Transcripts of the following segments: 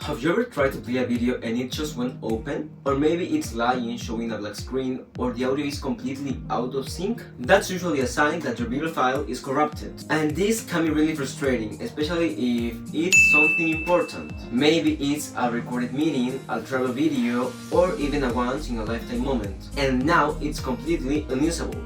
Have you ever tried to play a video and it just went open? Or maybe it's lying, showing a black screen, or the audio is completely out of sync? That's usually a sign that your video file is corrupted. And this can be really frustrating, especially if it's something important. Maybe it's a recorded meeting, a travel video, or even a once-in-a-lifetime moment. And now it's completely unusable.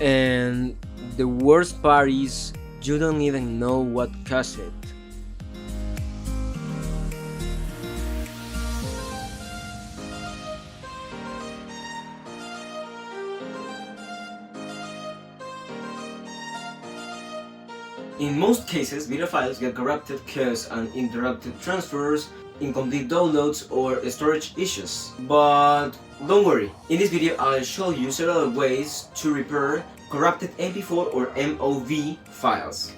And the worst part is you don't even know what caused it. In most cases, video files get corrupted because of interrupted transfers, incomplete downloads, or storage issues. But don't worry, in this video I'll show you several ways to repair corrupted MP4 or MOV files.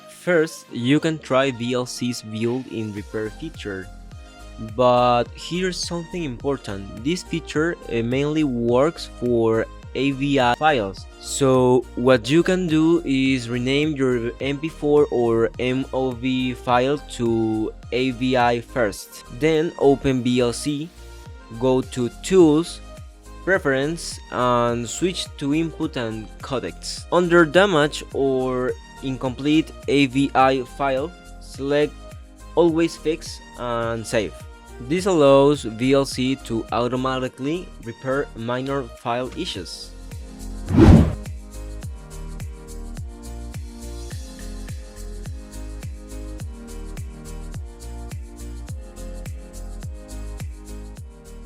First, you can try VLC's built-in repair feature. But here's something important. This feature mainly works for AVI files. So what you can do is rename your MP4 or MOV file to AVI first. Then open VLC, go to Tools, Preference, and switch to Input and Codecs. Under Damage or Incomplete AVI file, select Always Fix and Save. This allows VLC to automatically repair minor file issues.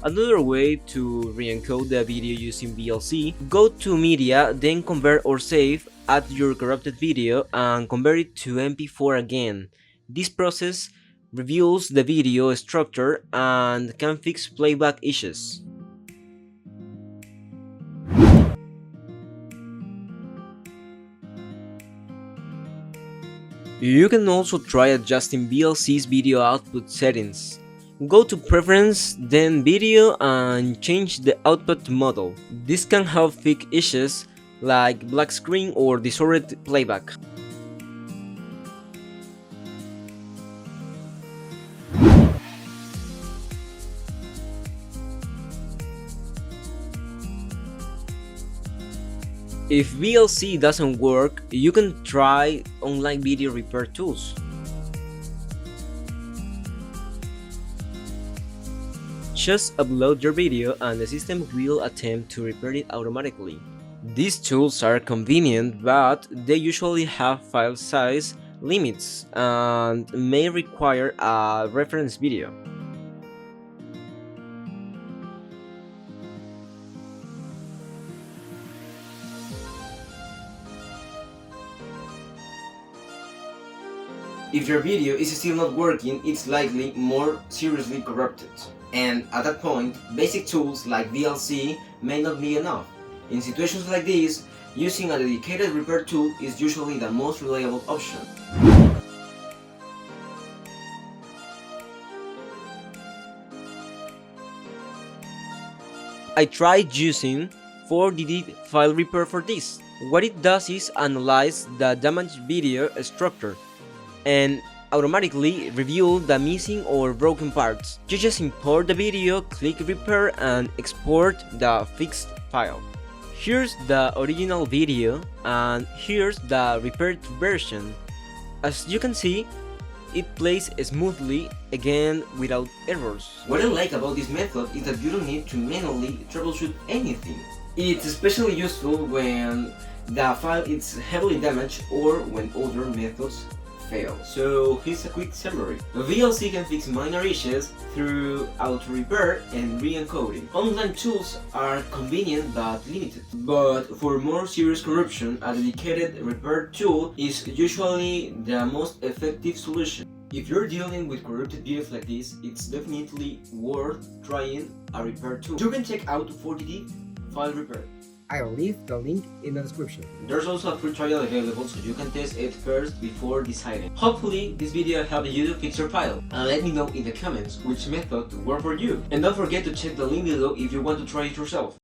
Another way to re-encode the video using VLC, go to Media, then Convert or Save, add your corrupted video and convert it to MP4 again. This process reviews the video structure and can fix playback issues. You can also try adjusting VLC's video output settings. Go to Preference, then Video, and change the output model. This can help fix issues like black screen or disordered playback. If VLC doesn't work, you can try online video repair tools. Just upload your video and the system will attempt to repair it automatically. These tools are convenient, but they usually have file size limits and may require a reference video. If your video is still not working, it's likely more seriously corrupted. And at that point, basic tools like VLC may not be enough. In situations like this, using a dedicated repair tool is usually the most reliable option. I tried using 4DD file repair for this. What it does is analyze the damaged video structure and automatically review the missing or broken parts. You just import the video, click repair and export the fixed file. Here's the original video and here's the repaired version. As you can see, it plays smoothly again without errors. What I like about this method is that you don't need to manually troubleshoot anything. It's especially useful when the file is heavily damaged or when other methods fail. So here's a quick summary. VLC can fix minor issues through auto repair and re-encoding. Online tools are convenient but limited. But for more serious corruption, a dedicated repair tool is usually the most effective solution. If you're dealing with corrupted videos like this, it's definitely worth trying a repair tool. You can check out 4DD File Repair. I'll leave the link in the description. There's also a free trial available so you can test it first before deciding. Hopefully this video helped you to fix your file, and let me know in the comments which method worked for you. And don't forget to check the link below if you want to try it yourself.